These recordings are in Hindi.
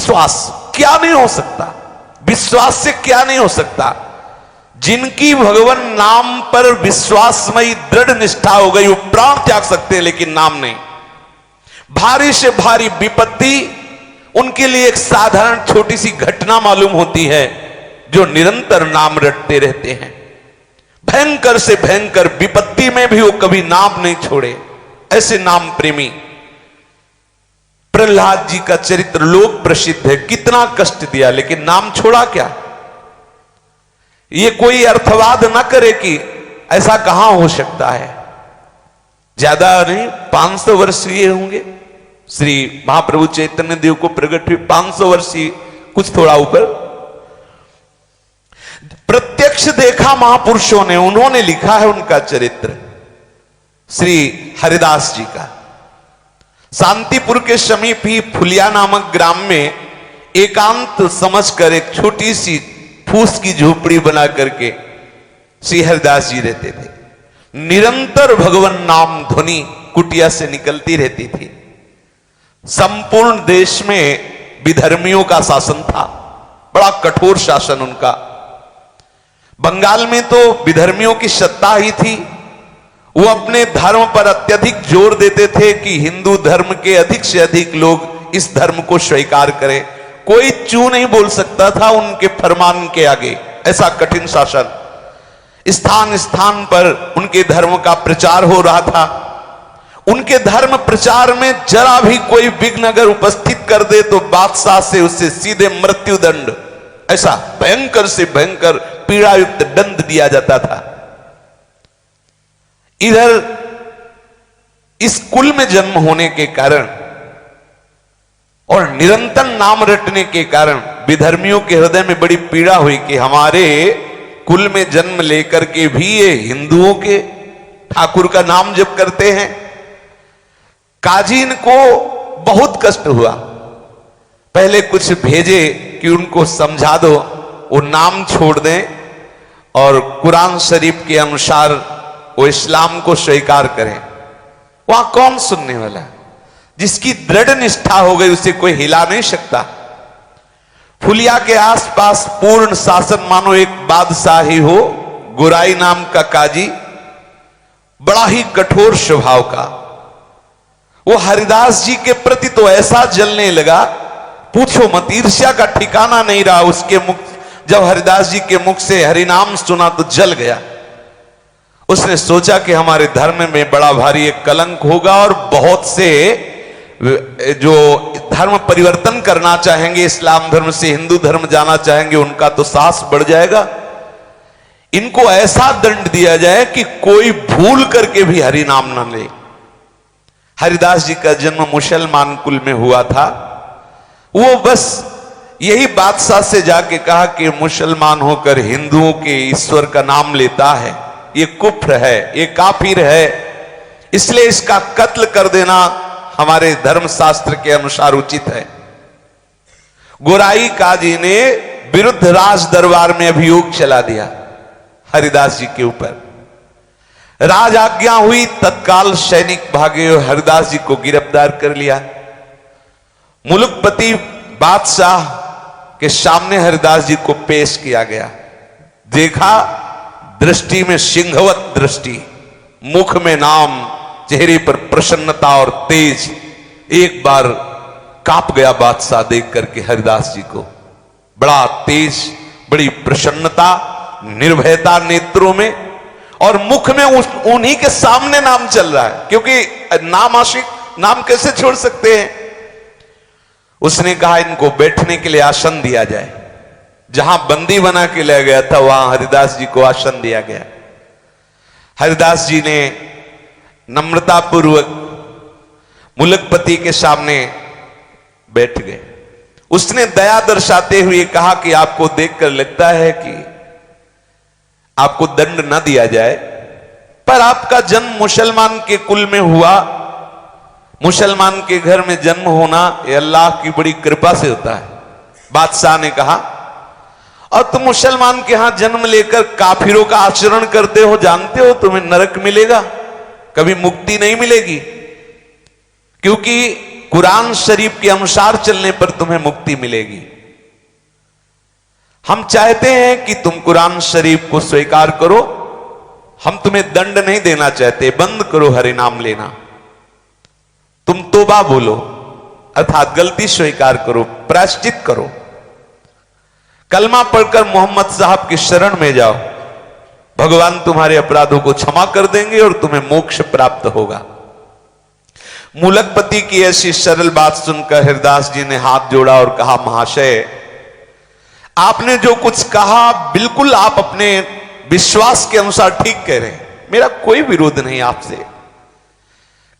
विश्वास क्या नहीं हो सकता, विश्वास से क्या नहीं हो सकता। जिनकी भगवान नाम पर विश्वासमयी दृढ़ निष्ठा हो गई वो प्राण त्याग सकते हैं, लेकिन नाम नहीं। भारी से भारी विपत्ति उनके लिए एक साधारण छोटी सी घटना मालूम होती है, जो निरंतर नाम रटते रहते हैं। भयंकर से भयंकर विपत्ति में भी वो कभी नाम नहीं छोड़े। ऐसे नाम प्रेमी प्रहलाद जी का चरित्र लोक प्रसिद्ध है। कितना कष्ट दिया लेकिन नाम छोड़ा क्या। ये कोई अर्थवाद ना करे कि ऐसा कहां हो सकता है। ज्यादा नहीं, 500 वर्ष ये होंगे श्री महाप्रभु चैतन्य देव को प्रकट हुए, 500 वर्ष कुछ थोड़ा ऊपर। प्रत्यक्ष देखा महापुरुषों ने, उन्होंने लिखा है उनका चरित्र श्री हरिदास जी का। शांतिपुर के समीप ही फुलिया नामक ग्राम में एकांत समझकर एक छोटी सी फूस की झोपड़ी बना करके श्री हरिदास जी रहते थे। निरंतर भगवान नाम ध्वनि कुटिया से निकलती रहती थी। संपूर्ण देश में विधर्मियों का शासन था, बड़ा कठोर शासन उनका। बंगाल में तो विधर्मियों की सत्ता ही थी। वो अपने धर्म पर अत्यधिक जोर देते थे कि हिंदू धर्म के अधिक से अधिक लोग इस धर्म को स्वीकार करें। कोई चू नहीं बोल सकता था उनके फरमान के आगे। ऐसा कठिन शासन। स्थान स्थान पर उनके धर्म का प्रचार हो रहा था। उनके धर्म प्रचार में जरा भी कोई विघ्न अगर उपस्थित कर दे तो बादशाह से उससे सीधे मृत्युदंड, ऐसा भयंकर से भयंकर पीड़ायुक्त दंड दिया जाता था। इधर इस कुल में जन्म होने के कारण और निरंतर नाम रटने के कारण विधर्मियों के हृदय में बड़ी पीड़ा हुई कि हमारे कुल में जन्म लेकर के भी ये हिंदुओं के ठाकुर का नाम जप करते हैं। काजीन को बहुत कष्ट हुआ। पहले कुछ भेजे कि उनको समझा दो वो नाम छोड़ दें और कुरान शरीफ के अनुसार वो इस्लाम को स्वीकार करें। वहां कौन सुनने वाला है? जिसकी दृढ़ निष्ठा हो गई उसे कोई हिला नहीं सकता। फुलिया के आसपास पूर्ण शासन मानो एक बादशाह ही हो। गुराई नाम का काजी, बड़ा ही कठोर स्वभाव का। वो हरिदास जी के प्रति तो ऐसा जलने लगा, पूछो मत, ईर्ष्या का ठिकाना नहीं रहा उसके मुख। जब हरिदास जी के मुख से हरिनाम सुना तो जल गया। उसने सोचा कि हमारे धर्म में बड़ा भारी एक कलंक होगा और बहुत से जो धर्म परिवर्तन करना चाहेंगे, इस्लाम धर्म से हिंदू धर्म जाना चाहेंगे, उनका तो साहस बढ़ जाएगा। इनको ऐसा दंड दिया जाए कि कोई भूल करके भी हरि नाम ना ले। हरिदास जी का जन्म मुसलमान कुल में हुआ था। वो बस यही बादशाह से जाके कहा कि मुसलमान होकर हिंदुओं के ईश्वर का नाम लेता है, ये कुफ्र है, ये काफिर है, इसलिए इसका कत्ल कर देना हमारे धर्मशास्त्र के अनुसार उचित है। गोराई काजी ने विरुद्ध राज दरबार में अभियोग चला दिया हरिदास जी के ऊपर। राज आज्ञा हुई, तत्काल सैनिक भागे और हरिदास जी को गिरफ्तार कर लिया। मुलुकपति बादशाह के सामने हरिदास जी को पेश किया गया। देखा, दृष्टि में सिंहवत दृष्टि, मुख में नाम, चेहरे पर प्रसन्नता और तेज। एक बार कांप गया बादशाह देख करके हरिदास जी को। बड़ा तेज, बड़ी प्रसन्नता, निर्भयता नेत्रों में, और मुख में उन्हीं के सामने नाम चल रहा है, क्योंकि नाम आशिक, नाम कैसे छोड़ सकते हैं। उसने कहा इनको बैठने के लिए आसन दिया जाए। जहां बंदी बना के ले गया था वहां हरिदास जी को आसन दिया गया। हरिदास जी ने नम्रतापूर्वक मुलकपति के सामने बैठ गए। उसने दया दर्शाते हुए कहा कि आपको देखकर लगता है कि आपको दंड न दिया जाए, पर आपका जन्म मुसलमान के कुल में हुआ। मुसलमान के घर में जन्म होना ये अल्लाह की बड़ी कृपा से होता है। बादशाह ने कहा, और तुम मुसलमान के यहां जन्म लेकर काफिरों का आचरण करते हो, जानते हो तुम्हें नरक मिलेगा, कभी मुक्ति नहीं मिलेगी। क्योंकि कुरान शरीफ के अनुसार चलने पर तुम्हें मुक्ति मिलेगी। हम चाहते हैं कि तुम कुरान शरीफ को स्वीकार करो, हम तुम्हें दंड नहीं देना चाहते। बंद करो हरि नाम लेना, तुम तौबा बोलो अर्थात गलती स्वीकार करो, प्रायश्चित करो, कलमा पढ़कर मोहम्मद साहब की शरण में जाओ, भगवान तुम्हारे अपराधों को क्षमा कर देंगे और तुम्हें मोक्ष प्राप्त होगा। मूलकपति की ऐसी सरल बात सुनकर हरिदास जी ने हाथ जोड़ा और कहा, महाशय आपने जो कुछ कहा बिल्कुल आप अपने विश्वास के अनुसार ठीक कह रहे हैं, मेरा कोई विरोध नहीं आपसे,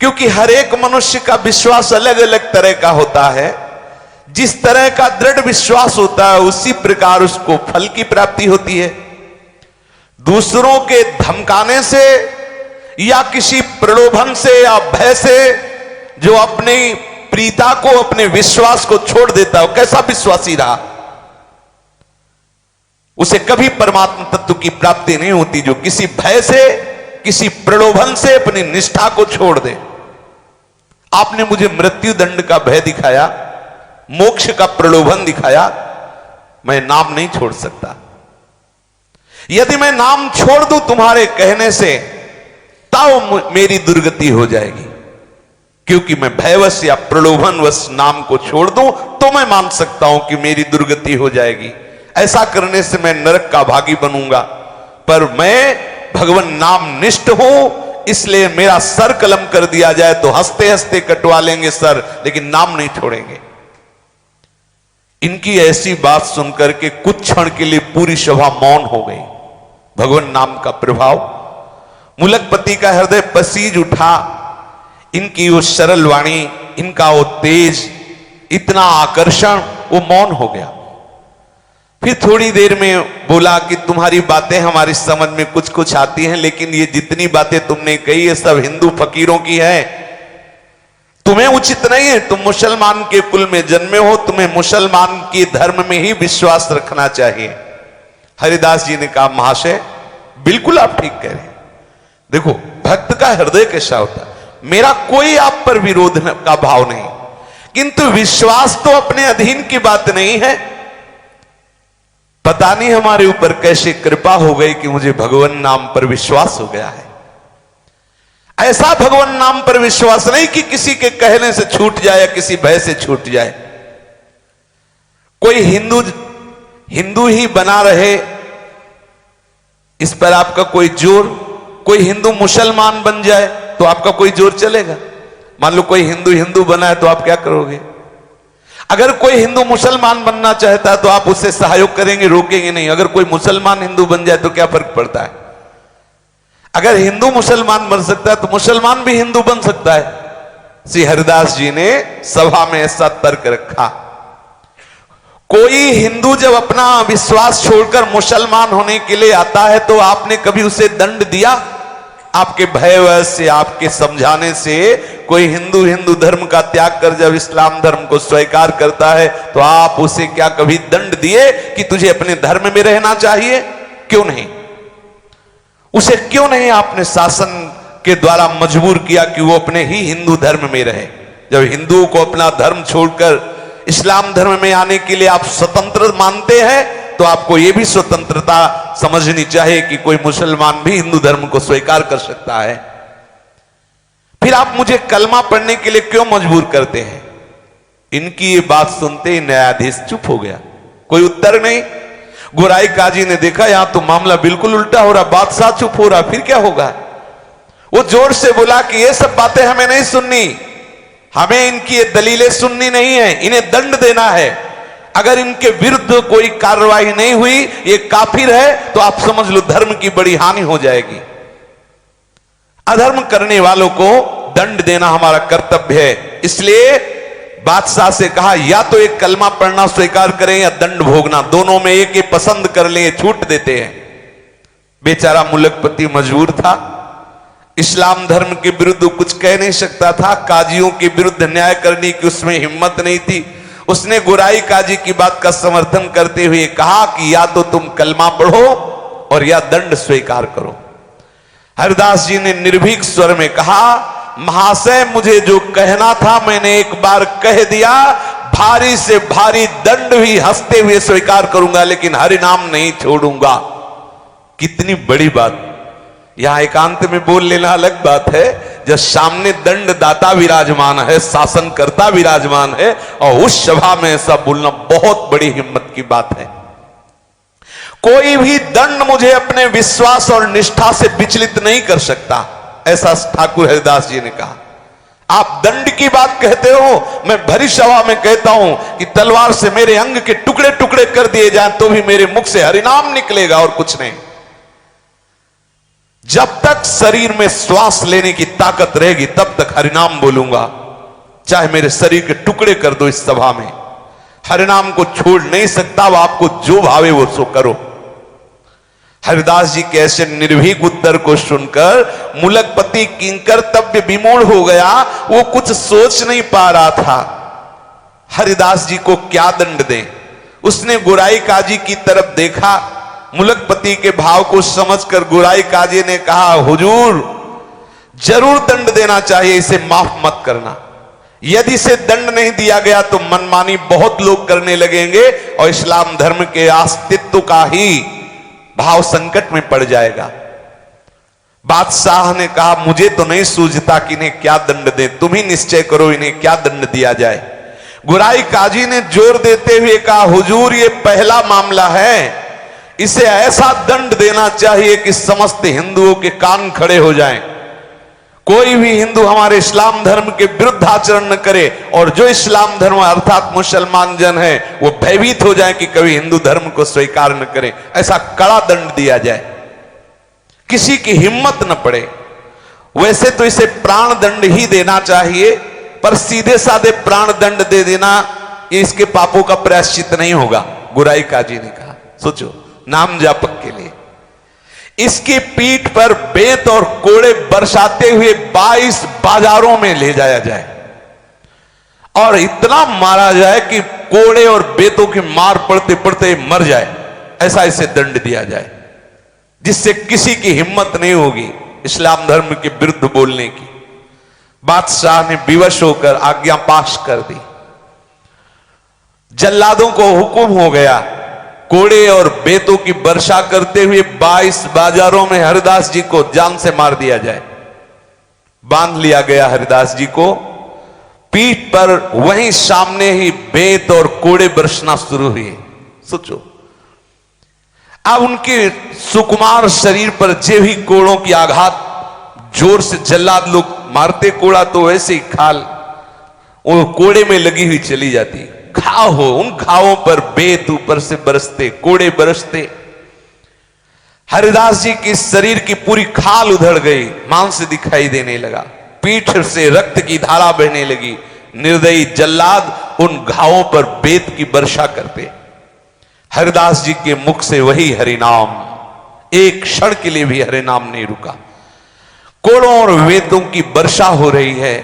क्योंकि हर एक मनुष्य का विश्वास अलग अलग तरह का होता है। जिस तरह का दृढ़ विश्वास होता है उसी प्रकार उसको फल की प्राप्ति होती है। दूसरों के धमकाने से या किसी प्रलोभन से या भय से जो अपनी प्रीता को, अपने विश्वास को छोड़ देता है, कैसा विश्वासी रहा, उसे कभी परमात्मा तत्व की प्राप्ति नहीं होती। जो किसी भय से, किसी प्रलोभन से अपनी निष्ठा को छोड़ दे। आपने मुझे मृत्यु दंड का भय दिखाया, मोक्ष का प्रलोभन दिखाया, मैं नाम नहीं छोड़ सकता। यदि मैं नाम छोड़ दूं तुम्हारे कहने से, तब मेरी दुर्गति हो जाएगी, क्योंकि मैं भयवश या प्रलोभनवश नाम को छोड़ दूं तो मैं मान सकता हूं कि मेरी दुर्गति हो जाएगी। ऐसा करने से मैं नरक का भागी बनूंगा, पर मैं भगवान नाम निष्ठ हूं, इसलिए मेरा सर कलम कर दिया जाए तो हंसते हंसते कटवा लेंगे सर, लेकिन नाम नहीं छोड़ेंगे। इनकी ऐसी बात सुनकर के कुछ क्षण के लिए पूरी सभा मौन हो गई। भगवान नाम का प्रभाव, मूलकपति का हृदय पसीज उठा। इनकी वो सरल वाणी, इनका वो तेज, इतना आकर्षण, वो मौन हो गया। फिर थोड़ी देर में बोला कि तुम्हारी बातें हमारी समझ में कुछ कुछ आती हैं, लेकिन ये जितनी बातें तुमने कही ये सब हिंदू फकीरों की है, तुम्हें उचित नहीं है। तुम मुसलमान के कुल में जन्मे हो, तुम्हें मुसलमान के धर्म में ही विश्वास रखना चाहिए। हरिदास जी ने कहा, महाशय बिल्कुल आप ठीक कह रहे हैं। देखो भक्त का हृदय कैसा होता है, मेरा कोई आप पर विरोध का भाव नहीं, किंतु विश्वास तो अपने अधीन की बात नहीं है। पता नहीं हमारे ऊपर कैसे कृपा हो गई कि मुझे भगवान नाम पर विश्वास हो गया है। ऐसा भगवान नाम पर विश्वास नहीं कि किसी के कहने से छूट जाए या किसी भय से छूट जाए। कोई हिंदू ही बना रहे, इस पर आपका कोई जोर, कोई हिंदू मुसलमान बन जाए तो आपका कोई जोर चलेगा। मान लो कोई हिंदू बना है तो आप क्या करोगे? अगर कोई हिंदू मुसलमान बनना चाहता है तो आप उससे सहयोग करेंगे, रोकेंगे नहीं। अगर कोई मुसलमान हिंदू बन जाए तो क्या फर्क पड़ता है? अगर हिंदू मुसलमान बन सकता है तो मुसलमान भी हिंदू बन सकता है। श्री हरिदास जी ने सभा में ऐसा तर्क रखा। कोई हिंदू जब अपना विश्वास छोड़कर मुसलमान होने के लिए आता है तो आपने कभी उसे दंड दिया? आपके भयवश से, आपके समझाने से कोई हिंदू धर्म का त्याग कर जब इस्लाम धर्म को स्वीकार करता है तो आप उसे क्या कभी दंड दिए कि तुझे अपने धर्म में रहना चाहिए? क्यों नहीं? उसे क्यों नहीं आपने शासन के द्वारा मजबूर किया कि वो अपने ही हिंदू धर्म में रहे? जब हिंदुओं को अपना धर्म छोड़कर इस्लाम धर्म में आने के लिए आप स्वतंत्र मानते हैं तो आपको यह भी स्वतंत्रता समझनी चाहिए कि कोई मुसलमान भी हिंदू धर्म को स्वीकार कर सकता है। फिर आप मुझे कलमा पढ़ने के लिए क्यों मजबूर करते हैं? इनकी ये बात सुनते ही न्यायाधीश चुप हो गया, कोई उत्तर नहीं। गोराई काजी ने देखा यहां तो मामला बिल्कुल उल्टा हो रहा, बादशाह चुप हो रहा, फिर क्या होगा? वो जोर से बोला कि ये सब बातें हमें नहीं सुननी, हमें इनकी ये दलीलें सुननी नहीं है, इन्हें दंड देना है। अगर इनके विरुद्ध कोई कार्रवाई नहीं हुई, ये काफिर है, तो आप समझ लो धर्म की बड़ी हानि हो जाएगी। अधर्म करने वालों को दंड देना हमारा कर्तव्य है। इसलिए बादशाह से कहा या तो एक कलमा पढ़ना स्वीकार करें या दंड भोगना, दोनों में एक ही पसंद कर लें, छूट देते हैं। बेचारा मुलकपति मजबूर था, इस्लाम धर्म के विरुद्ध कुछ कह नहीं सकता था, काजियों के विरुद्ध न्याय करने की उसमें हिम्मत नहीं थी। उसने गोराई काजी की बात का समर्थन करते हुए कहा कि या तो तुम कलमा पढ़ो और या दंड स्वीकार करो। हरिदास जी ने निर्भीक स्वर में कहा महाशय मुझे जो कहना था मैंने एक बार कह दिया, भारी से भारी दंड भी हंसते हुए स्वीकार करूंगा, लेकिन हरि नाम नहीं छोड़ूंगा। कितनी बड़ी बात। यहां एकांत में बोल लेना अलग बात है, जब सामने दंड दाता विराजमान है, शासनकर्ता विराजमान है, और उस सभा में ऐसा बोलना बहुत बड़ी हिम्मत की बात है। कोई भी दंड मुझे अपने विश्वास और निष्ठा से विचलित नहीं कर सकता, ऐसा ठाकुर हरिदास जी ने कहा। आप दंड की बात कहते हो, मैं भरी सभा में कहता हूं कि तलवार से मेरे अंग के टुकड़े टुकड़े कर दिए जाएं तो भी मेरे मुख से हरिनाम निकलेगा और कुछ नहीं। जब तक शरीर में श्वास लेने की ताकत रहेगी तब तक हरिनाम बोलूंगा, चाहे मेरे शरीर के टुकड़े कर दो इस सभा में, हरिनाम को छोड़ नहीं सकता। वो आपको जो भावे वो सो करो। हरिदास जी के ऐसे निर्भीक उत्तर को सुनकर मुलकपति किंकर तव्य विमूढ़ हो गया। वो कुछ सोच नहीं पा रहा था हरिदास जी को क्या दंड दें। उसने गुराई काजी की तरफ देखा, मुलकपति के भाव को समझकर गुराई काजी ने कहा, हुजूर जरूर दंड देना चाहिए, इसे माफ मत करना। यदि इसे दंड नहीं दिया गया तो मनमानी बहुत लोग करने लगेंगे और इस्लाम धर्म के अस्तित्व का ही भाव संकट में पड़ जाएगा। बादशाह ने कहा, मुझे तो नहीं सूझता कि इन्हें क्या दंड दें, तुम ही निश्चय करो इन्हें क्या दंड दिया जाए। गुराई काजी ने जोर देते हुए कहा, हुजूर ये पहला मामला है, इसे ऐसा दंड देना चाहिए कि समस्त हिंदुओं के कान खड़े हो जाएं। कोई भी हिंदू हमारे इस्लाम धर्म के विरुद्ध आचरण न करे, और जो इस्लाम धर्म अर्थात मुसलमान जन है वो भयभीत हो जाए कि कभी हिंदू धर्म को स्वीकार न करें। ऐसा कड़ा दंड दिया जाए, किसी की हिम्मत न पड़े। वैसे तो इसे प्राण दंड ही देना चाहिए, पर सीधे साधे प्राण दंड दे देना ये इसके पापों का प्रायश्चित नहीं होगा, गुराई काजी ने कहा। सोचो, नाम जापक के लिए इसकी पीठ पर बेत और कोड़े बरसाते हुए 22 बाजारों में ले जाया जाए और इतना मारा जाए कि कोड़े और बेतों की मार पड़ते पड़ते मर जाए, ऐसा इसे दंड दिया जाए, जिससे किसी की हिम्मत नहीं होगी इस्लाम धर्म के विरुद्ध बोलने की। बादशाह ने विवश होकर आज्ञा पाश कर दी। जल्लादों को हुक्म हो गया, कोड़े और बेतों की वर्षा करते हुए 22 बाजारों में हरिदास जी को जान से मार दिया जाए। बांध लिया गया हरिदास जी को, पीठ पर वहीं सामने ही बेत और कोड़े बरसना शुरू हुए। सोचो, अब उनके सुकुमार शरीर पर जे भी कोड़ों की आघात जोर से जल्लाद लोग मारते कोड़ा तो वैसे ही खाल वो कोड़े में लगी हुई चली जाती। घाव हो, उन घावों पर बेत ऊपर से बरसते, कोड़े बरसते। हरिदास जी की शरीर की पूरी खाल उधड़ गई, मांस दिखाई देने लगा, पीठ से रक्त की धारा बहने लगी। निर्दयी जल्लाद उन घावों पर बेत की वर्षा करते। हरिदास जी के मुख से वही हरिनाम, एक क्षण के लिए भी हरिनाम नहीं रुका। कोड़ों और बेतों की वर्षा हो रही है।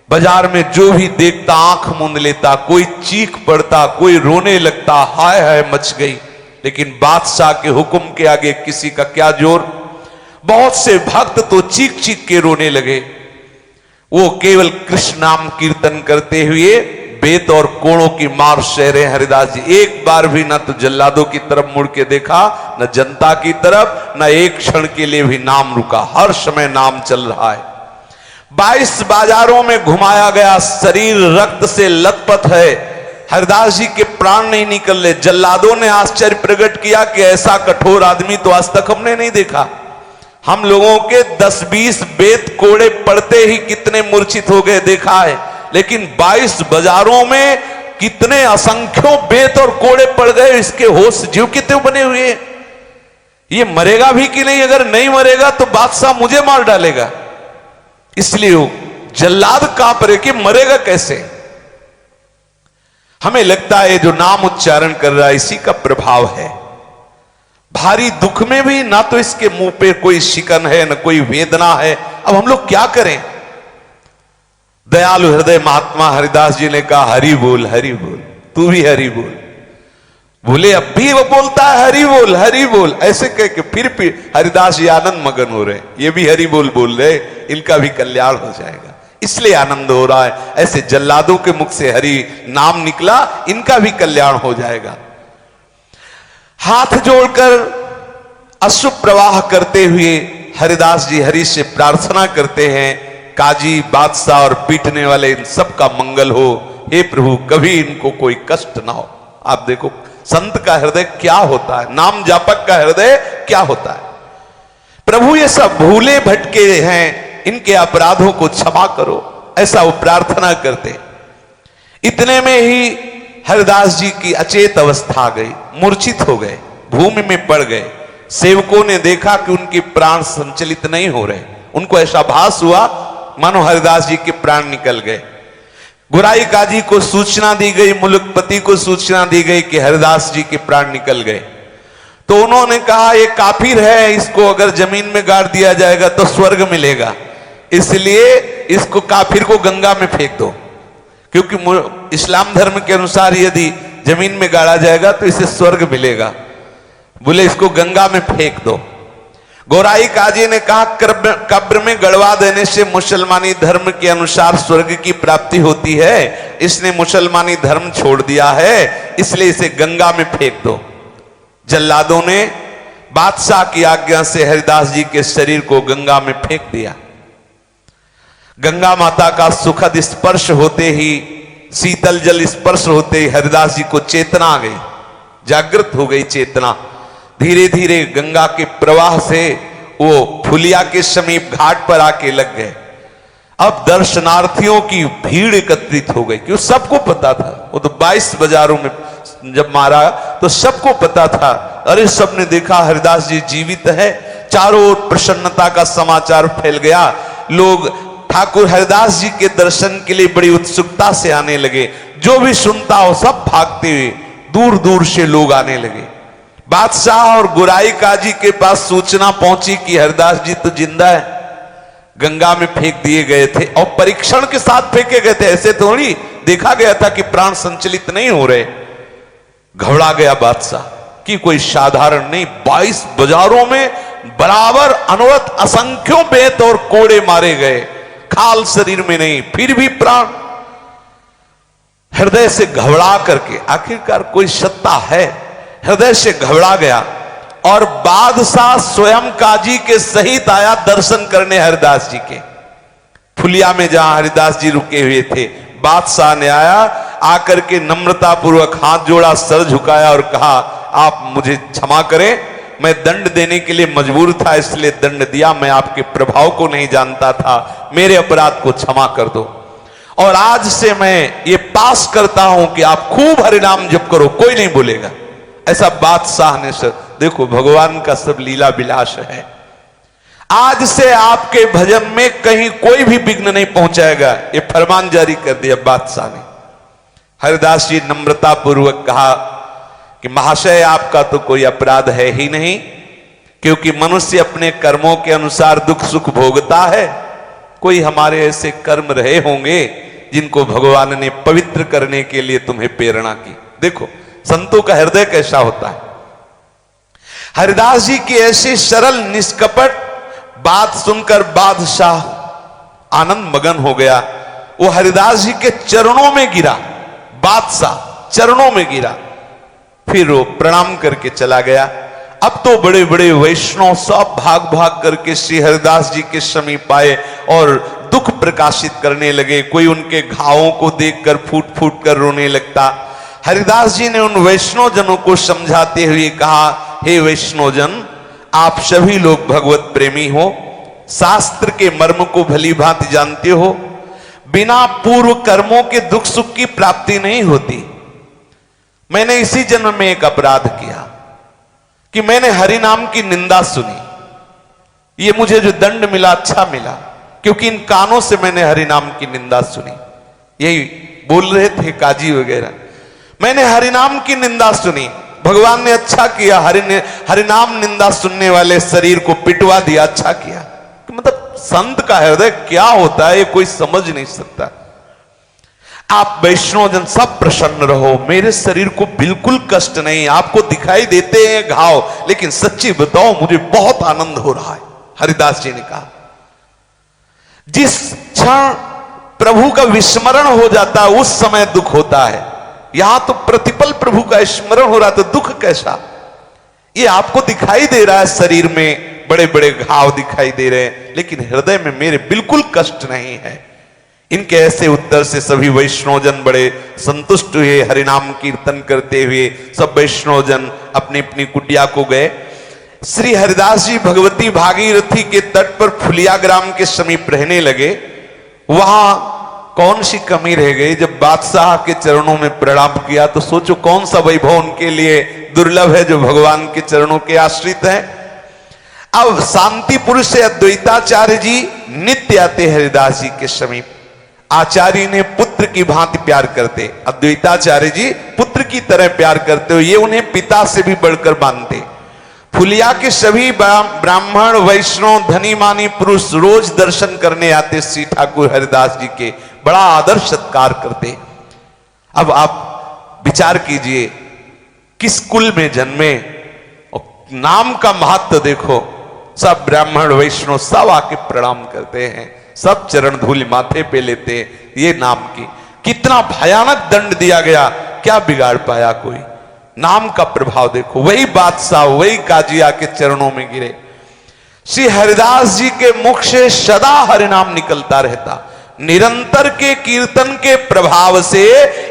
बाजार में जो भी देखता आंख मूंद लेता, कोई चीख पड़ता, कोई रोने लगता, हाय हाय मच गई। लेकिन बादशाह के हुक्म के आगे किसी का क्या जोर। बहुत से भक्त तो चीख चीख के रोने लगे। वो केवल कृष्ण नाम कीर्तन करते हुए बेत और कोड़ों की मार सह रहे हरिदास जी। एक बार भी न तो जल्लादों की तरफ मुड़ के देखा, न जनता की तरफ, न एक क्षण के लिए भी नाम रुका। हर समय नाम चल रहा है। 22 बाजारों में घुमाया गया, शरीर रक्त से लथपथ है, हरिदास जी के प्राण नहीं निकल रहे। जल्लादों ने आश्चर्य प्रकट किया कि ऐसा कठोर आदमी तो आज तक हमने नहीं देखा। हम लोगों के 10-20 बेत कोड़े पड़ते ही कितने मूर्छित हो गए देखा है, लेकिन 22 बाजारों में कितने असंख्यों बेत और कोड़े पड़ गए, इसके होश जीव के त्यों बने हुए। ये मरेगा भी कि नहीं? अगर नहीं मरेगा तो बादशाह मुझे मार डालेगा। इसलिए वो जल्लाद कांप रहे कि मरेगा कैसे। हमें लगता है जो नाम उच्चारण कर रहा है इसी का प्रभाव है। भारी दुख में भी ना तो इसके मुंह पे कोई शिकन है, ना कोई वेदना है। अब हम लोग क्या करें? दयालु हृदय महात्मा हरिदास जी ने कहा, हरि बोल, हरि बोल, तू भी हरि बोल। बोले अब भी वो बोलता है हरि बोल ऐसे कह के फिर हरिदास जी आनंद मगन हो रहे, ये भी हरि बोल रहे, इनका भी कल्याण हो जाएगा, इसलिए आनंद हो रहा है। ऐसे जल्लादों के मुख से हरि नाम निकला, इनका भी कल्याण हो जाएगा। हाथ जोड़कर अश्रु प्रवाह करते हुए हरिदास जी हरि से प्रार्थना करते हैं, काजी बादशाह और पीटने वाले इन सब का मंगल हो, हे प्रभु कभी इनको कोई कष्ट ना हो। आप देखो संत का हृदय क्या होता है, नाम जापक का हृदय क्या होता है। प्रभु ये सब भूले भटके हैं, इनके अपराधों को क्षमा करो, ऐसा वो प्रार्थना करते। इतने में ही हरिदास जी की अचेत अवस्था आ गई, मूर्छित हो गए, भूमि में पड़ गए। सेवकों ने देखा कि उनके प्राण संचलित नहीं हो रहे, उनको ऐसा भास हुआ मानो हरिदास जी के प्राण निकल गए। गुराई काजी को सूचना दी गई, मुल्कपति को सूचना दी गई कि हरिदास जी के प्राण निकल गए। तो उन्होंने कहा ये काफिर है, इसको अगर जमीन में गाड़ दिया जाएगा तो स्वर्ग मिलेगा, इसलिए इसको काफिर को गंगा में फेंक दो, क्योंकि इस्लाम धर्म के अनुसार यदि जमीन में गाड़ा जाएगा तो इसे स्वर्ग मिलेगा। बोले इसको गंगा में फेंक दो। गोराई काजी ने कहा कब्र में गड़वा देने से मुसलमानी धर्म के अनुसार स्वर्ग की प्राप्ति होती है, इसने मुसलमानी धर्म छोड़ दिया है, इसलिए इसे गंगा में फेंक दो। जल्लादों ने बादशाह की आज्ञा से हरिदास जी के शरीर को गंगा में फेंक दिया। गंगा माता का सुखद स्पर्श होते ही, शीतल जल स्पर्श होते ही हरिदास जी को चेतना आ गई, जागृत हो गई चेतना। धीरे धीरे गंगा के प्रवाह से वो फुलिया के समीप घाट पर आके लग गए। अब दर्शनार्थियों की भीड़ एकत्रित हो गई, क्यों सबको पता था, वो तो 22 बाजारों में जब मारा तो सबको पता था। अरे सबने देखा हरिदास जी जीवित है, चारों ओर प्रसन्नता का समाचार फैल गया। लोग ठाकुर हरिदास जी के दर्शन के लिए बड़ी उत्सुकता से आने लगे, जो भी सुनता हो सब भागते हुए दूर दूर से लोग आने लगे। बादशाह और गुराई काजी के पास सूचना पहुंची कि हरिदास जी तो जिंदा है, गंगा में फेंक दिए गए थे और परीक्षण के साथ फेंके गए थे, ऐसे थोड़ी देखा गया था कि प्राण संचलित नहीं हो रहे। घबरा गया बादशाह कि कोई साधारण नहीं, 22 बाजारों में बराबर अनवरत असंख्यों बेत और कोड़े मारे गए, खाल शरीर में नहीं, फिर भी प्राण। हृदय से घबरा करके, आखिरकार कोई सत्ता है, हृदय से घबरा गया और बादशाह स्वयं काजी के सहित आया दर्शन करने हरिदास जी के। फुलिया में जहां हरिदास जी रुके हुए थे, बादशाह ने आया, आकर के नम्रता पूर्वक हाथ जोड़ा, सर झुकाया और कहा आप मुझे क्षमा करें, मैं दंड देने के लिए मजबूर था, इसलिए दंड दिया, मैं आपके प्रभाव को नहीं जानता था, मेरे अपराध को क्षमा कर दो। और आज से मैं ये पास करता हूं कि आप खूब हरिनाम जप करो, कोई नहीं बोलेगा। ऐसा बादशाह ने सर, देखो भगवान का सब लीला विलास है। आज से आपके भजन में कहीं कोई भी विघ्न नहीं पहुंचाएगा, ये फरमान जारी कर दिया बादशाह ने। हरिदास जी नम्रता पूर्वक कहा कि महाशय आपका तो कोई अपराध है ही नहीं, क्योंकि मनुष्य अपने कर्मों के अनुसार दुख सुख भोगता है। कोई हमारे ऐसे कर्म रहे होंगे जिनको भगवान ने पवित्र करने के लिए तुम्हें प्रेरणा की। देखो संतों का हृदय कैसा होता है। हरिदास जी की ऐसी सरल निष्कपट बात सुनकर बादशाह आनंद मगन हो गया। वो हरिदास जी के चरणों में गिरा, बादशाह चरणों में गिरा, फिर वो प्रणाम करके चला गया। अब तो बड़े बड़े वैष्णव सब भाग भाग करके श्री हरिदास जी के समीप आए और दुख प्रकाशित करने लगे। कोई उनके घावों को देखकर फूट फूट कर रोने लगता। हरिदास जी ने उन वैष्णव जनों को समझाते हुए कहा, हे वैष्णव जन, आप सभी लोग भगवत प्रेमी हो, शास्त्र के मर्म को भली भांति जानते हो। बिना पूर्व कर्मों के दुख सुख की प्राप्ति नहीं होती। मैंने इसी जन्म में एक अपराध किया कि मैंने हरि नाम की निंदा सुनी। ये मुझे जो दंड मिला अच्छा मिला, क्योंकि इन कानों से मैंने हरि नाम की निंदा सुनी। यही बोल रहे थे काजी वगैरह, मैंने हरि नाम की निंदा सुनी, भगवान ने अच्छा किया, हरि नाम निंदा सुनने वाले शरीर को पिटवा दिया, अच्छा किया। मतलब संत का हृदय क्या होता है ये कोई समझ नहीं सकता। आप वैष्णव जन सब प्रसन्न रहो, मेरे शरीर को बिल्कुल कष्ट नहीं, आपको दिखाई देते हैं घाव, लेकिन सच्ची बताओ मुझे बहुत आनंद हो रहा है। हरिदास जी ने कहा जिस क्षण प्रभु का विस्मरण हो जाता है उस समय दुख होता है, यहां तो प्रतिपल प्रभु का स्मरण हो रहा, तो दुख कैसा? ये आपको दिखाई दे रहा है, शरीर में बड़े बड़े घाव दिखाई दे रहे हैं, लेकिन हृदय में मेरे बिल्कुल कष्ट नहीं है। इनके ऐसे उत्तर से सभी वैष्णवजन बड़े संतुष्ट हुए। हरिनाम कीर्तन करते हुए सब वैष्णवजन अपनी अपनी कुटिया को गए। श्री हरिदास जी भगवती भागीरथी के तट पर फुलिया ग्राम के समीप रहने लगे। वहां कौन सी कमी रह गई? जब बादशाह के चरणों में प्रणाम किया तो सोचो कौन सा वैभव उनके लिए दुर्लभ है जो भगवान के चरणों के आश्रित है। अब शांतिपुर से अद्वैताचार्य जी नित्य आते हरिदास जी के समीप। आचार्य ने पुत्र की भांति प्यार करते, अद्वैताचार्य जी पुत्र की तरह प्यार करते हो, ये उन्हें पिता से भी बढ़कर मानते। फुलिया के सभी ब्राह्मण वैष्णव धनी मानी पुरुष रोज दर्शन करने आते श्री ठाकुर हरिदास जी के, बड़ा आदर सत्कार करते। अब आप विचार कीजिए किस कुल में जन्मे, नाम का महत्व देखो। सब ब्राह्मण वैष्णव सब आके प्रणाम करते हैं, सब चरण धूल माथे पे लेते हैं। ये नाम की कितना भयानक दंड दिया गया, क्या बिगाड़ पाया कोई? नाम का प्रभाव देखो। वही बादशाह वही काजी आके चरणों में गिरे। श्री हरिदास जी के मुख से सदा हरिनाम निकलता रहता। निरंतर के कीर्तन के प्रभाव से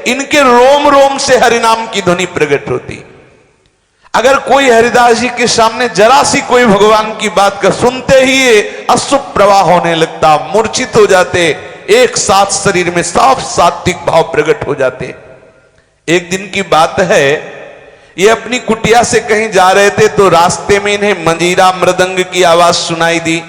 इनके रोम रोम से हरिनाम की ध्वनि प्रकट होती। अगर कोई हरिदास जी के सामने जरा सी कोई भगवान की बात कर सुनते ही अशुभ प्रवाह होने लगता, मूर्छित हो जाते, एक साथ शरीर में साफ सात्विक भाव प्रकट हो जाते। एक दिन की बात है, ये अपनी कुटिया से कहीं जा रहे थे तो रास्ते में इन्हें मंजीरा मृदंग की आवाज सुनाई दी।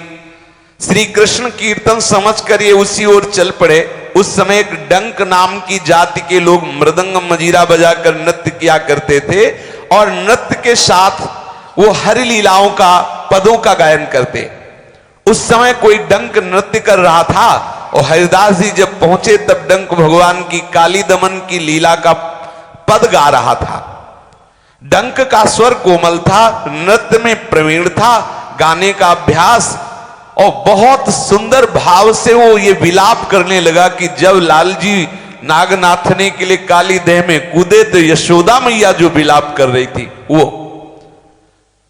श्री कृष्ण कीर्तन समझकर ये उसी ओर चल पड़े। उस समय एक डंक नाम की जाति के लोग मृदंग मंजीरा बजाकर नृत्य किया करते थे और नृत्य के साथ वो हरि लीलाओं का पदों का गायन करते। उस समय कोई डंक नृत्य कर रहा था और हरिदास जी जब पहुंचे तब डंक भगवान की काली दमन की लीला का पद गा रहा था। डंक का स्वर कोमल था, नृत्य में प्रवीण था, गाने का अभ्यास, और बहुत सुंदर भाव से वो ये विलाप करने लगा कि जब लालजी नाग नाथने के लिए काली देह में कूदे तो यशोदा मैया जो विलाप कर रही थी वो।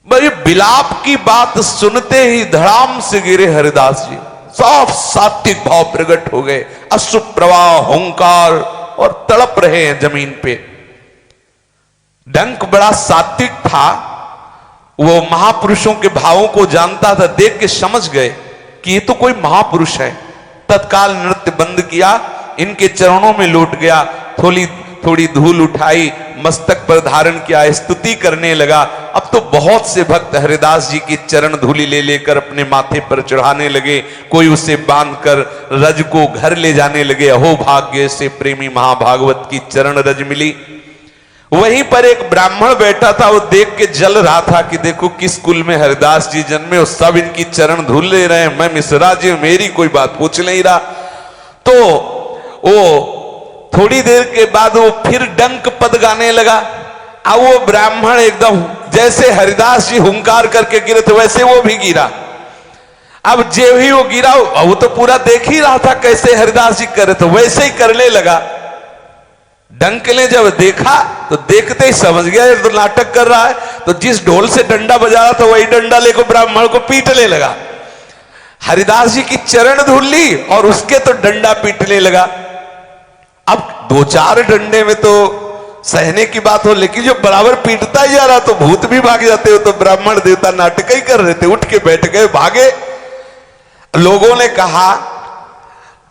भाई विलाप की बात सुनते ही धड़ाम से गिरे हरिदास जी, साफ सात्विक भाव प्रकट हो गए। अशुभ प्रवाह हुंकार और तड़प रहे हैं जमीन पे। डंक बड़ा सात्विक था, वो महापुरुषों के भावों को जानता था, देख के समझ गए कि ये तो कोई महापुरुष है। तत्काल नृत्य बंद किया, इनके चरणों में लौट गया, थोड़ी थोड़ी धूल उठाई, मस्तक पर धारण किया, स्तुति करने लगा। अब तो बहुत से भक्त हरिदास जी की चरण धूली ले लेकर अपने माथे पर चढ़ाने लगे, कोई उसे बांधकर रज को घर ले जाने लगे। अहो भाग्य से प्रेमी महाभागवत की चरण रज मिली। वहीं पर एक ब्राह्मण बैठा था, वो देख के जल रहा था कि देखो किस कुल में हरिदास जी जन्मे और सब इनकी चरण धूल ले रहे हैं, मैं मिश्रा जी मेरी कोई बात पूछ नहीं रहा। तो वो थोड़ी देर के बाद वो फिर डंक पद गाने लगा। अब वो ब्राह्मण एकदम जैसे हरिदास जी हुंकार करके गिरे थे वैसे वो भी गिरा। अब जो ही वो गिरा, वो तो पूरा देख ही रहा था कैसे हरिदास जी करे, तो वैसे ही करने लगा। डंक ने जब देखा तो देखते ही समझ गया ये तो नाटक कर रहा है, तो जिस ढोल से डंडा बजा रहा था वही डंडा लेकर ब्राह्मण को पीटने लगा। हरिदास जी की चरण धूल ली और उसके तो डंडा पीटने लगा। अब दो चार डंडे में तो सहने की बात हो, लेकिन जो बराबर पीटता ही जा रहा तो भूत भी भाग जाते हो। तो ब्राह्मण देवता नाटक ही कर रहे थे, उठ के बैठ गए, भागे। लोगों ने कहा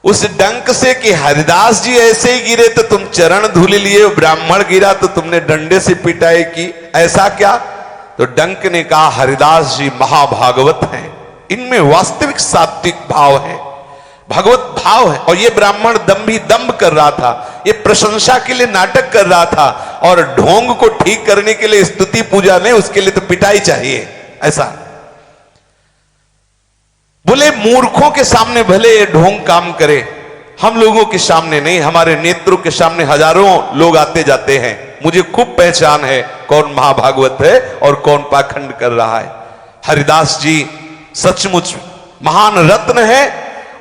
उस डंक से कि हरिदास जी ऐसे ही गिरे तो तुम चरण धूल लिए, ब्राह्मण गिरा तो तुमने डंडे से पिटाई की, ऐसा क्या? तो डंक ने कहा हरिदास जी महाभागवत हैं, इनमें वास्तविक सात्विक भाव है, भगवत भाव है। और ये ब्राह्मण दंभ कर रहा था, ये प्रशंसा के लिए नाटक कर रहा था, और ढोंग को ठीक करने के लिए स्तुति पूजा नहीं, उसके लिए तो पिटाई चाहिए। ऐसा बोले मूर्खों के सामने भले ये ढोंग काम करे, हम लोगों के सामने नहीं, हमारे नेत्रों के सामने हजारों लोग आते जाते हैं। मुझे खूब पहचान है कौन महाभागवत है और कौन पाखंड कर रहा है। हरिदास जी सचमुच महान रत्न है,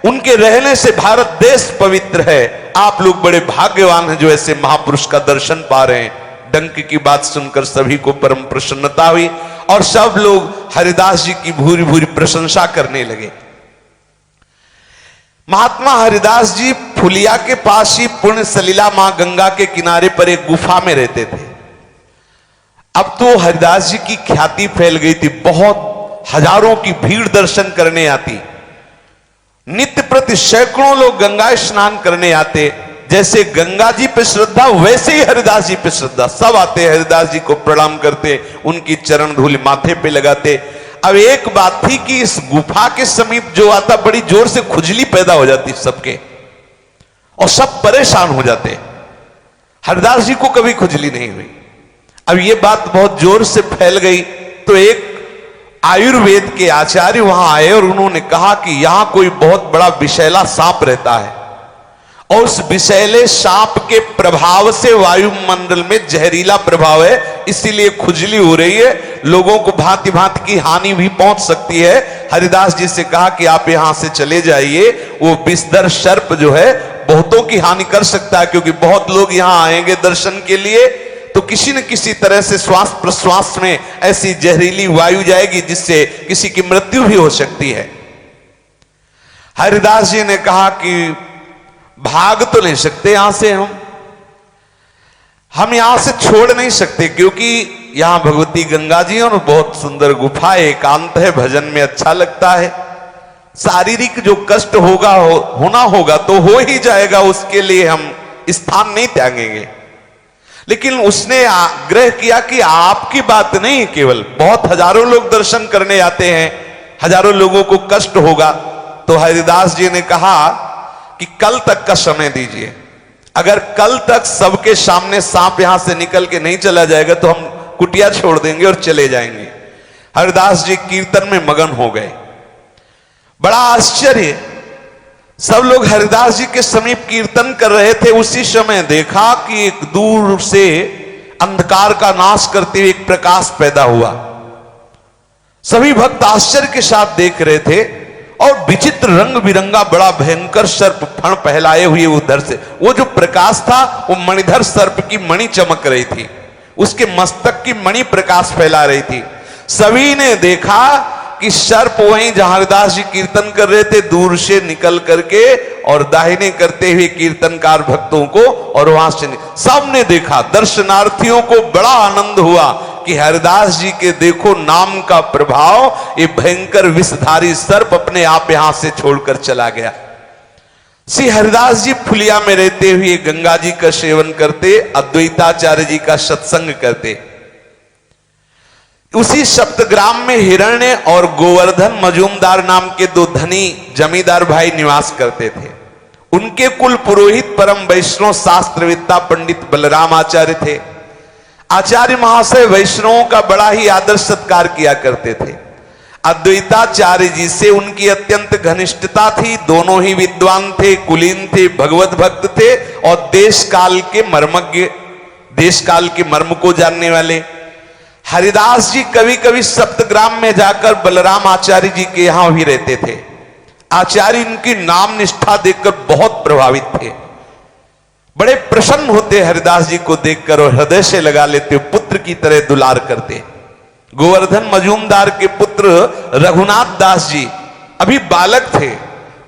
उनके रहने से भारत देश पवित्र है। आप लोग बड़े भाग्यवान हैं जो ऐसे महापुरुष का दर्शन पा रहे हैं। डंक की बात सुनकर सभी को परम प्रसन्नता हुई और सब लोग हरिदास जी की भूरी भूरी प्रशंसा करने लगे। महात्मा हरिदास जी फुलिया के पास ही पुण्य सलीला मां गंगा के किनारे पर एक गुफा में रहते थे। अब तो हरिदास जी की ख्याति फैल गई थी, बहुत हजारों की भीड़ दर्शन करने आती। नित्य प्रति सैकड़ों लोग गंगा स्नान करने आते। जैसे गंगा जी पे श्रद्धा वैसे ही हरिदास जी पे श्रद्धा। सब आते, हरिदास जी को प्रणाम करते, उनकी चरण धूल माथे पे लगाते। अब एक बात थी कि इस गुफा के समीप जो आता बड़ी जोर से खुजली पैदा हो जाती सबके, और सब परेशान हो जाते। हरिदास जी को कभी खुजली नहीं हुई। अब ये बात बहुत जोर से फैल गई तो एक आयुर्वेद के आचार्य वहां आए और उन्होंने कहा कि यहां कोई बहुत बड़ा विषैला सांप रहता है और उस विषैले सांप के प्रभाव से वायुमंडल में जहरीला प्रभाव है, इसीलिए खुजली हो रही है, लोगों को भांति भांति की हानि भी पहुंच सकती है। हरिदास जी से कहा कि आप यहां से चले जाइए, वो विषधर सर्प जो है बहुतों की हानि कर सकता है, क्योंकि बहुत लोग यहां आएंगे दर्शन के लिए तो किसी न किसी तरह से श्वास प्रश्वास में ऐसी जहरीली वायु जाएगी जिससे किसी की मृत्यु भी हो सकती है। हरिदास जी ने कहा कि भाग तो नहीं सकते यहां से, हम यहां से छोड़ नहीं सकते, क्योंकि यहां भगवती गंगा जी और बहुत सुंदर गुफा है, एकांत है, भजन में अच्छा लगता है। शारीरिक जो कष्ट होगा होना होगा तो हो ही जाएगा, उसके लिए हम स्थान नहीं त्यागेंगे। लेकिन उसने आग्रह किया कि आपकी बात नहीं, केवल बहुत हजारों लोग दर्शन करने आते हैं, हजारों लोगों को कष्ट होगा। तो हरिदास जी ने कहा कि कल तक का समय दीजिए, अगर कल तक सबके सामने सांप यहां से निकल के नहीं चला जाएगा तो हम कुटिया छोड़ देंगे और चले जाएंगे। हरिदास जी कीर्तन में मगन हो गए। बड़ा आश्चर्य, सब लोग हरिदास जी के समीप कीर्तन कर रहे थे। उसी समय देखा कि एक दूर से अंधकार का नाश करते हुए एक प्रकाश पैदा हुआ। सभी भक्त आश्चर्य के साथ देख रहे थे और विचित्र रंग बिरंगा बड़ा भयंकर सर्प फण फैलाए हुए उधर से, वो जो प्रकाश था वो मणिधर सर्प की मणि चमक रही थी, उसके मस्तक की मणि प्रकाश फैला रही थी। सभी ने देखा कि सर्प वहीं जहां हरिदास जी कीर्तन कर रहे थे दूर से निकल करके और दाहिने करते हुए कीर्तनकार भक्तों को, और वहां से सबने देखा। दर्शनार्थियों को बड़ा आनंद हुआ कि हरिदास जी के देखो नाम का प्रभाव, ये भयंकर विषधारी सर्प अपने आप यहां से छोड़कर चला गया। श्री हरिदास जी फुलिया में रहते हुए गंगा जी का सेवन करते, अद्वैताचार्य जी का सत्संग करते। उसी सप्तग्राम में हिरण्य और गोवर्धन मजूमदार नाम के दो धनी जमींदार भाई निवास करते थे। उनके कुल पुरोहित परम वैष्णव शास्त्रवेत्ता पंडित बलराम आचार्य थे। आचार्य महाशय वैष्णवों का बड़ा ही आदर सत्कार किया करते थे। अद्वैताचार्य जी से उनकी अत्यंत घनिष्ठता थी। दोनों ही विद्वान थे, कुलीन थे, भगवत भक्त थे और देश काल के मर्मज्ञ, देश काल के मर्म को जानने वाले। हरिदास जी कभी कभी सप्तग्राम में जाकर बलराम आचार्य जी के यहां भी रहते थे। आचार्य इनकी नाम निष्ठा देखकर बहुत प्रभावित थे, बड़े प्रसन्न होते हरिदास जी को देखकर और हृदय से लगा लेते, पुत्र की तरह दुलार करते। गोवर्धन मजूमदार के पुत्र रघुनाथ दास जी अभी बालक थे।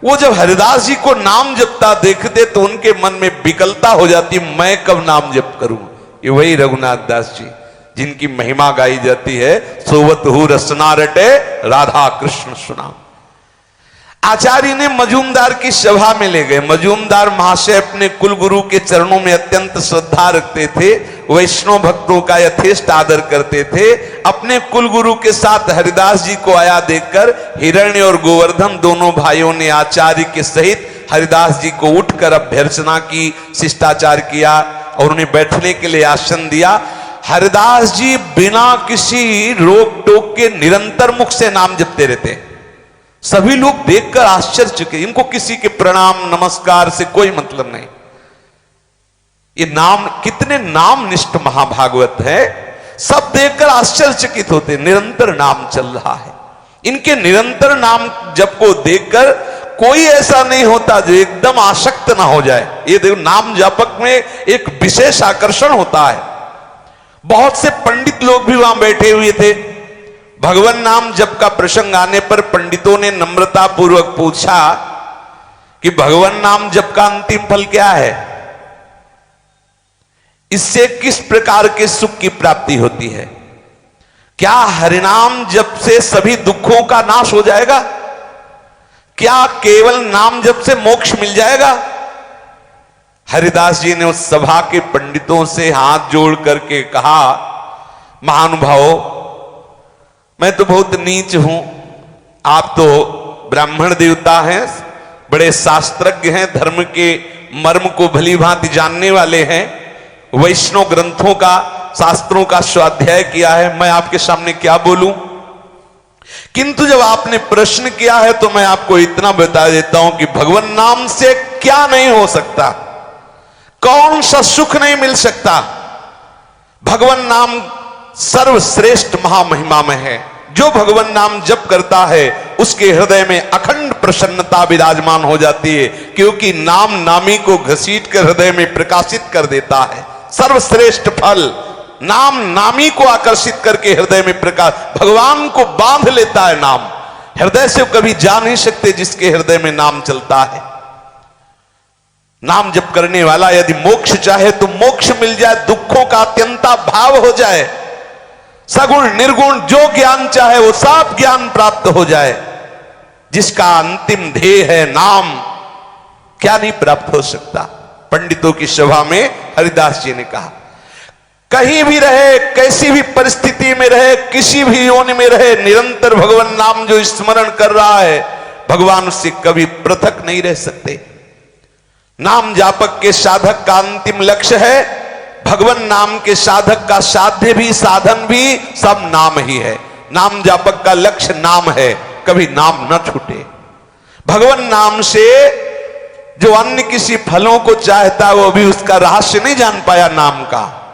वो जब हरिदास जी को नाम जपता देखते तो उनके मन में विकलता हो जाती, मैं कब नाम जप करूं। ये वही रघुनाथ दास जी जिनकी महिमा गाई जाती है, सोवत हु रसना रटे राधा कृष्ण सुना। आचार्य ने मजूमदार की सभा में ले गए। मजूमदार महाशय अपने कुलगुरु के चरणों में अत्यंत श्रद्धा रखते थे, वैष्णव भक्तों का यथेष्ट आदर करते थे। अपने कुलगुरु के साथ हरिदास जी को आया देखकर हिरण्य और गोवर्धन दोनों भाइयों ने आचार्य के सहित हरिदास जी को उठकर अभ्यर्चना की, शिष्टाचार किया और उन्हें बैठने के लिए आसन दिया। हरिदास जी बिना किसी रोक टोक के निरंतर मुख से नाम जपते रहते। सभी लोग देखकर आश्चर्यचकित, इनको किसी के प्रणाम नमस्कार से कोई मतलब नहीं। ये नाम कितने नामनिष्ठ महाभागवत है, सब देखकर आश्चर्यचकित होते। निरंतर नाम चल रहा है, इनके निरंतर नाम जप को देखकर कोई ऐसा नहीं होता जो एकदम आसक्त ना हो जाए। ये देखो, नाम जापक में एक विशेष आकर्षण होता है। बहुत से पंडित लोग भी वहां बैठे हुए थे। भगवान नाम जप का प्रसंग आने पर पंडितों ने नम्रता पूर्वक पूछा कि भगवान नाम जप का अंतिम फल क्या है, इससे किस प्रकार के सुख की प्राप्ति होती है? क्या हरिनाम जप से सभी दुखों का नाश हो जाएगा? क्या केवल नाम जप से मोक्ष मिल जाएगा? हरिदास जी ने उस सभा के पंडितों से हाथ जोड़ करके कहा, महानुभावों, मैं तो बहुत नीच हूं, आप तो ब्राह्मण देवता हैं, बड़े शास्त्रज्ञ हैं, धर्म के मर्म को भली भांति जानने वाले हैं, वैष्णव ग्रंथों का शास्त्रों का स्वाध्याय किया है, मैं आपके सामने क्या बोलूं? किंतु जब आपने प्रश्न किया है तो मैं आपको इतना बता देता हूं कि भगवान नाम से क्या नहीं हो सकता, कौन सा सुख नहीं मिल सकता। भगवान नाम सर्वश्रेष्ठ महामहिमा में है। जो भगवान नाम जप करता है उसके हृदय में अखंड प्रसन्नता विराजमान हो जाती है, क्योंकि नाम नामी को घसीट कर हृदय में प्रकाशित कर देता है। सर्वश्रेष्ठ फल नाम नामी को आकर्षित करके हृदय में प्रकाश, भगवान को बांध लेता है नाम। हृदय से कभी जा नहीं सकते जिसके हृदय में नाम चलता है। नाम जप करने वाला यदि मोक्ष चाहे तो मोक्ष मिल जाए, दुखों का अत्यंता भाव हो जाए, सगुण निर्गुण जो ज्ञान चाहे वो सब ज्ञान प्राप्त हो जाए। जिसका अंतिम ध्येय है नाम, क्या नहीं प्राप्त हो सकता। पंडितों की सभा में हरिदास जी ने कहा, कहीं भी रहे, कैसी भी परिस्थिति में रहे, किसी भी योनि में रहे, निरंतर भगवान नाम जो स्मरण कर रहा है, भगवान उससे कभी पृथक नहीं रह सकते। नाम जापक के साधक का अंतिम लक्ष्य है, भगवान नाम के साधक का साध्य भी साधन भी सब नाम ही है। नाम जापक का लक्ष्य नाम है, कभी नाम न छूटे। भगवान नाम से जो अन्य किसी फलों को चाहता है वो भी उसका रहस्य नहीं जान पाया।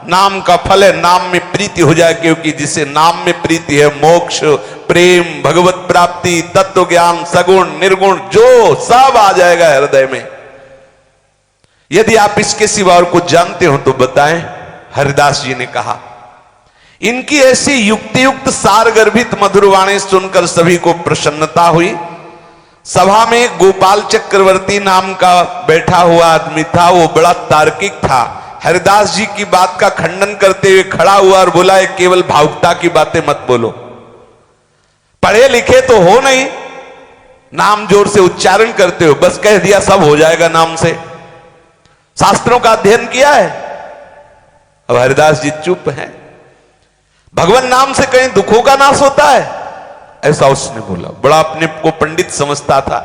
नाम का फल है नाम में प्रीति हो जाए, क्योंकि जिसे नाम में प्रीति है मोक्ष, प्रेम, भगवत प्राप्ति, तत्व ज्ञान, सगुण निर्गुण जो सब आ जाएगा हृदय में। यदि आप इसके सिवा और कुछ जानते हो तो बताएं। हरिदास जी ने कहा, इनकी ऐसी युक्तियुक्त सारगर्भित मधुर वाणी सुनकर सभी को प्रसन्नता हुई। सभा में गोपाल चक्रवर्ती नाम का बैठा हुआ आदमी था, वो बड़ा तार्किक था। हरिदास जी की बात का खंडन करते हुए खड़ा हुआ और बोला, एक केवल भावुकता की बातें मत बोलो, पढ़े लिखे तो हो नहीं, नाम जोर से उच्चारण करते हो, बस कह दिया सब हो जाएगा नाम से, शास्त्रों का अध्ययन किया है? अब हरिदास जी चुप हैं। भगवान नाम से कहीं दुखों का नाश होता है? ऐसा उसने बोला। बड़ा अपने को पंडित समझता था।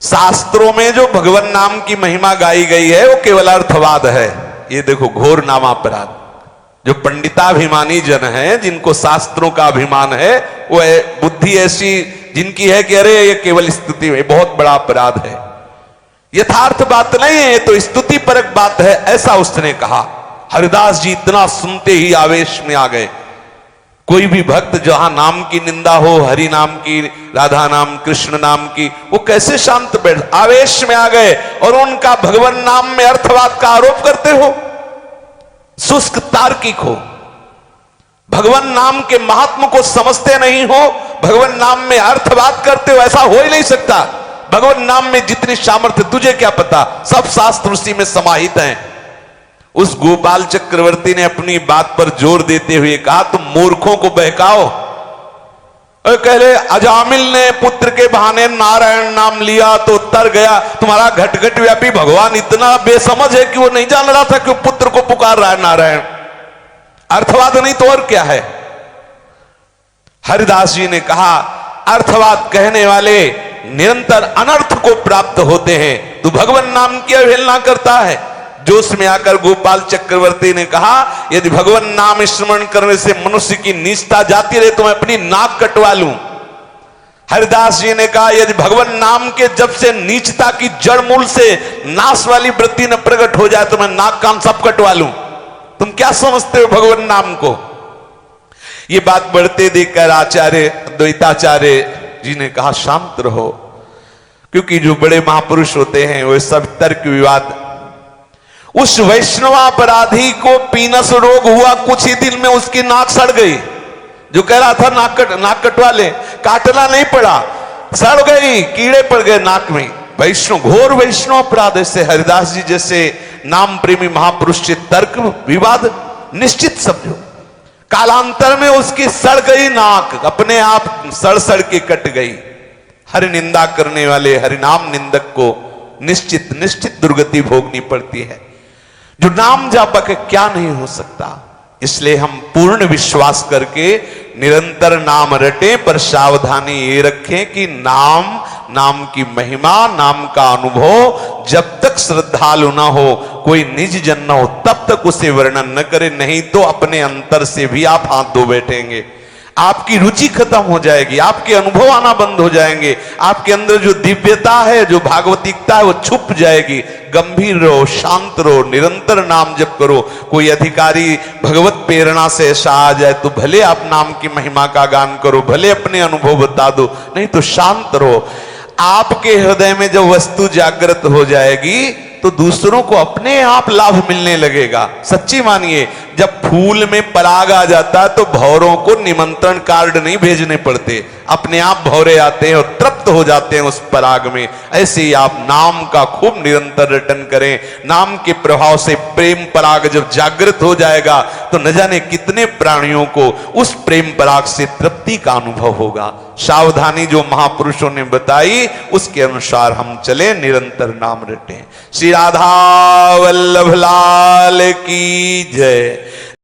शास्त्रों में जो भगवान नाम की महिमा गाई गई है वो केवल अर्थवाद है। ये देखो घोर नामापराध। जो पंडिताभिमानी जन हैं, जिनको शास्त्रों का अभिमान है, वो बुद्धि ऐसी जिनकी है कि अरे ये केवल स्तुति है, बहुत बड़ा अपराध है, यथार्थ बात नहीं है, ये तो स्तुति परक बात है, ऐसा उसने कहा। हरिदास जी इतना सुनते ही आवेश में आ गए। कोई भी भक्त जहां नाम की निंदा हो, हरि नाम की, राधा नाम, कृष्ण नाम की, वो कैसे शांत बैठ, आवेश में आ गए और उनका भगवान नाम में अर्थवाद का आरोप करते हो, शुष्क तार्किक हो, भगवान नाम के महात्म को समझते नहीं हो, भगवान नाम में अर्थवाद करते हो, ऐसा हो ही नहीं सकता। भगवान नाम में जितनी सामर्थ्य तुझे क्या पता, सब शास्त्र उसी में समाहित हैं। उस गोपाल चक्रवर्ती ने अपनी बात पर जोर देते हुए कहा, तुम मूर्खों को बहकाओ। कह रहे अजामिल ने पुत्र के बहाने नारायण नाम लिया तो तर गया, तुम्हारा घट व्यापी भगवान इतना बेसमझ है कि वो नहीं जान रहा था कि पुत्र को पुकार रहा है नारायण। अर्थवाद नहीं तो और क्या है? हरिदास जी ने कहा, अर्थवाद कहने वाले निरंतर अनर्थ को प्राप्त होते हैं, तू भगवान नाम की अवहेलना करता है। जोश में आकर गोपाल चक्रवर्ती ने कहा, यदि भगवान नाम स्मरण करने से मनुष्य की नीचता जाती रहे तो मैं अपनी नाक कटवा लूं। हरिदास जी ने कहा यदि भगवान नाम के जब से नीचता की जड़ मूल से नाश वाली वृत्ति न प्रकट हो जाए तो मैं नाक कान सब कटवा लूं। तुम क्या समझते हो भगवान नाम को? ये बात बढ़ते देखकर आचार्य द्वैताचार्य जी ने कहा शांत रहो, क्योंकि जो बड़े महापुरुष होते हैं वो सब तर्क विवाद। उस वैष्णवापराधी को पीनस रोग हुआ, कुछ ही दिन में उसकी नाक सड़ गई। जो कह रहा था नाक कटवा ले, काटना नहीं पड़ा, सड़ गई, कीड़े पड़ गए नाक में। वैष्णव, घोर वैष्णव अपराध से हरिदास जी जैसे नाम प्रेमी महापुरुष से तर्क विवाद निश्चित समझो। कालांतर में उसकी सड़ गई नाक, अपने आप सड़ सड़ के कट गई। हरि निंदा करने वाले हरिनाम निंदक को निश्चित निश्चित दुर्गति भोगनी पड़ती है। जो नाम जापक है क्या नहीं हो सकता। इसलिए हम पूर्ण विश्वास करके निरंतर नाम रटें, पर सावधानी ये रखें कि नाम की महिमा, नाम का अनुभव जब तक श्रद्धालु न हो, कोई निज जन न हो, तब तक उसे वर्णन न करें। नहीं तो अपने अंतर से भी आप हाथ धो बैठेंगे, आपकी रुचि खत्म हो जाएगी, आपके अनुभव आना बंद हो जाएंगे, आपके अंदर जो दिव्यता है, जो भागवतिकता है वो छुप जाएगी। गंभीर रहो, शांत रहो, निरंतर नाम जप करो। कोई अधिकारी भगवत प्रेरणा से ऐसा आ जाए तो भले आप नाम की महिमा का गान करो, भले अपने अनुभव बता दो, नहीं तो शांत रहो। आपके हृदय में जब वस्तु जागृत हो जाएगी तो दूसरों को अपने आप लाभ मिलने लगेगा। सच्ची मानिए, जब फूल में पराग आ जाता है तो भौरों को निमंत्रण कार्ड नहीं भेजने पड़ते, अपने आप भौरे आते हैं और तृप्त हो जाते हैं उस पराग में। ऐसे ही आप नाम का खूब निरंतर रटन करें। नाम के प्रभाव से प्रेम पराग जब जागृत हो जाएगा तो न जाने कितने प्राणियों को उस प्रेम पराग से तृप्ति का अनुभव होगा। सावधानी जो महापुरुषों ने बताई उसके अनुसार हम चले, निरंतर नाम रटें। श्री राधा वल्लभ लाल की जय।